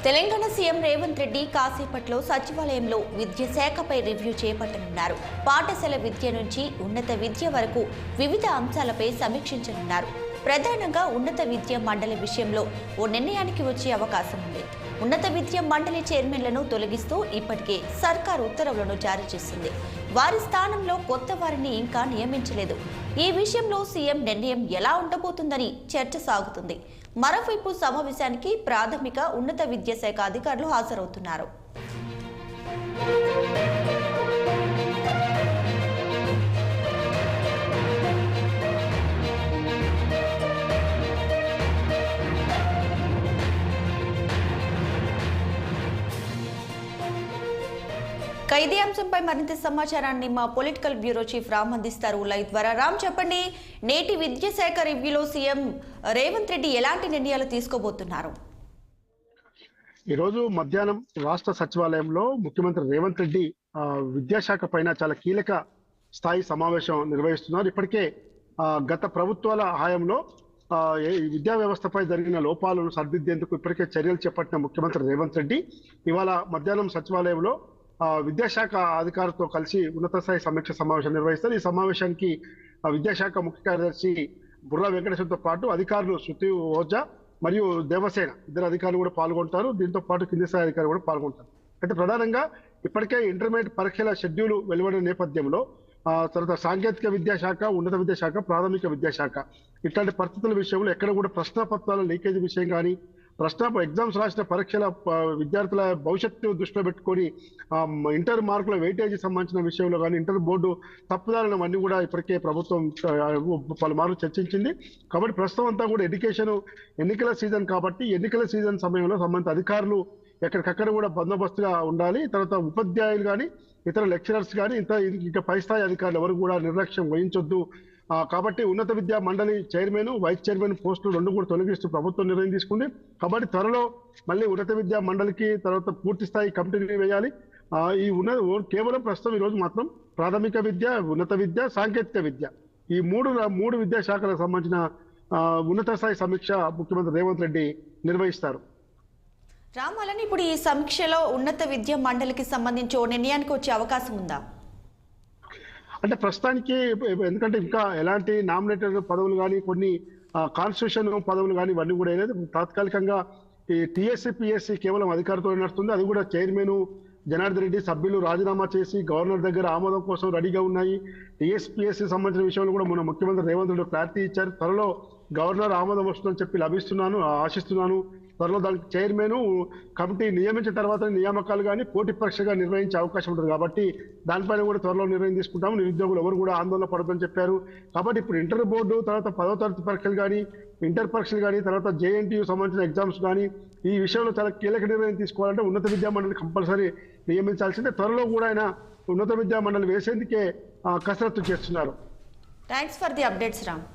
Telangana CM Revanth Reddy కాసేపట్లో సచివాలయంలో విద్యాశాఖపై review చేపట్టనున్నారు. పాఠశాల విద్య నుంచి ఉన్నత విద్య వరకు వివిధ అంశాలపై సమీక్షించనున్నారు. ప్రధానంగా ఉన్నత విద్య మండలి విషయంలో ఓ నిర్ణయానికి వచ్చే అవకాశం ఉంది. ఉన్నత విద్య మండలి చైర్మన్లను తొలగిస్తూ ఇప్పటికే సర్కార్ ఉత్తర్వులను జారీ చేసింది. వారి స్థానంలో కొత్త వారిని ఇంకా నియమించలేదు. ఈ విషయంలో సీఎం నిర్ణయం ఎలా ఉండబోతుందని చర్చ సాగుతుంది. మరోవైపు సమావేశానికి ప్రాథమిక ఉన్నత విద్యాశాఖ అధికారులు హాజరవుతున్నారు. ఇదే అంశంపై మరింత సమాచారాన్ని మా పొలిటికల్ బ్యూరో చీఫ్ రామ్ అందిస్తారు లైవ్ ద్వారా. రామ్, చెప్పండి, నేటి విద్యాశాఖ రివ్యూలో సీఎం రేవంత్ రెడ్డి ఎలాంటి నిర్ణయాలు తీసుకోబోతున్నారు? ఈరోజు మధ్యాహ్నం రాష్ట్ర సచివాలయంలో ముఖ్యమంత్రి రేవంత్ రెడ్డి విద్యాశాఖ పైన చాలా కీలక స్థాయి సమావేశం నిర్వహిస్తున్నారు. ఇప్పటికే గత ప్రభుత్వాల హయాంలో విద్యా వ్యవస్థపై జరిగిన లోపాలను సరిదిద్దేందుకు ఇప్పటికే చర్యలు చేపట్టిన ముఖ్యమంత్రి రేవంత్ రెడ్డి ఇవాళ మధ్యాహ్నం సచివాలయంలో విద్యాశాఖ అధికారులతో కలిసి ఉన్నత స్థాయి సమీక్ష సమావేశం నిర్వహిస్తారు. ఈ సమావేశానికి విద్యాశాఖ ముఖ్య కార్యదర్శి బుర్రా వెంకటేశ్వర్తో పాటు అధికారులు శృతి ఓజా మరియు దేవసేన ఇద్దరు అధికారులు కూడా పాల్గొంటారు. దీంతో పాటు కింది స్థాయి అధికారులు కూడా పాల్గొంటారు. అయితే ప్రధానంగా ఇప్పటికే ఇంటర్మీడియట్ పరీక్షల షెడ్యూల్ వెలువడిన నేపథ్యంలో తర్వాత సాంకేతిక విద్యాశాఖ, ఉన్నత విద్యాశాఖ, ప్రాథమిక విద్యాశాఖ ఇట్లాంటి పరిస్థితుల విషయంలో ఎక్కడ కూడా ప్రశ్నాపత్రాల లీకేజ్ విషయం కానీ ఎగ్జామ్స్ రాసిన పరీక్షల విద్యార్థుల భవిష్యత్తు దృష్టిలో పెట్టుకొని ఇంటర్ మార్కుల వెయిటేజీ సంబంధించిన విషయంలో కానీ ఇంటర్ బోర్డు తప్పుదాలను అన్ని కూడా ఇప్పటికే ప్రభుత్వం పలుమార్లు చర్చించింది. కాబట్టి ప్రస్తుతం అంతా కూడా ఎన్నికల సీజన్ కాబట్టి ఎన్నికల సీజన్ సమయంలో సంబంధిత అధికారులు ఎక్కడికక్కడ కూడా బందోబస్తుగా ఉండాలి. తర్వాత ఉపాధ్యాయులు కానీ ఇతర లెక్చరర్స్ కానీ ఇంకా పై స్థాయి అధికారులు ఎవరు కూడా నిర్లక్ష్యం వహించొద్దు. కాబట్టి ఉన్నత విద్యా మండలి చైర్మన్, వైస్ చైర్మన్ పోస్టులు రెండు కూడా తొలగిస్తూ ప్రభుత్వం నిర్ణయం తీసుకుంది. కాబట్టి త్వరలో మళ్ళీ ఉన్నత విద్యా మండలికి తర్వాత పూర్తి స్థాయి కమిటీని వేయాలి. ఈ కేవలం ప్రస్తుతం ఈరోజు మాత్రం ప్రాథమిక విద్య, ఉన్నత విద్య, సాంకేతిక విద్య ఈ మూడు విద్యాశాఖలకు సంబంధించిన ఉన్నత స్థాయి సమీక్ష ముఖ్యమంత్రి రేవంత్ రెడ్డి నిర్వహిస్తారు. రామాలని, ఇప్పుడు ఈ సమీక్షలో ఉన్నత విద్యా మండలికి సంబంధించి ఓ నిర్ణయానికి వచ్చే అవకాశం ఉందా? అంటే ప్రస్తుతానికి ఎందుకంటే ఇంకా ఎలాంటి నామినేటెడ్ పదవులు కానీ కొన్ని కాన్స్టిట్యూషన్ పదవులు కానీ ఇవన్నీ కూడా లేదు. తాత్కాలికంగా ఈ టీఎస్సీ పిఎస్సీ కేవలం అధికారితో నడుస్తుంది. అది కూడా చైర్మన్ జనార్దన్ రెడ్డి సభ్యులు రాజీనామా చేసి గవర్నర్ దగ్గర ఆమోదం కోసం రెడీగా ఉన్నాయి. టీఎస్పీఎస్సీ సంబంధించిన విషయంలో కూడా మన ముఖ్యమంత్రి రేవంత్ రెడ్డి క్లారిటీ ఇచ్చారు. త్వరలో గవర్నర్ ఆమోదం వస్తుందని చెప్పి ఆశిస్తున్నాను. త్వరలో దానికి చైర్మన్ కమిటీ నియమించిన తర్వాత నియామకాలు కానీ పోటీ పరీక్షగా నిర్వహించే అవకాశం ఉంటుంది. కాబట్టి దానిపైన కూడా త్వరలో నిర్ణయం తీసుకుంటాము. నిరుద్యోగులు ఎవరు కూడా ఆందోళన పడదని చెప్పారు. కాబట్టి ఇప్పుడు ఇంటర్ బోర్డు తర్వాత 10వ తరగతి పరీక్షలు కానీ ఇంటర్ పరీక్షలు కానీ తర్వాత జేఎన్టీయూ సంబంధించిన ఎగ్జామ్స్ కానీ ఈ విషయంలో చాలా కీలక నిర్ణయం తీసుకోవాలంటే ఉన్నత విద్యా మండలి కంపల్సరీ నియమించాల్సిందే. త్వరలో కూడా ఆయన ఉన్నత విద్యా మండలి వేసేందుకే కసరత్తు చేస్తున్నారు. Thanks for the updates Ram.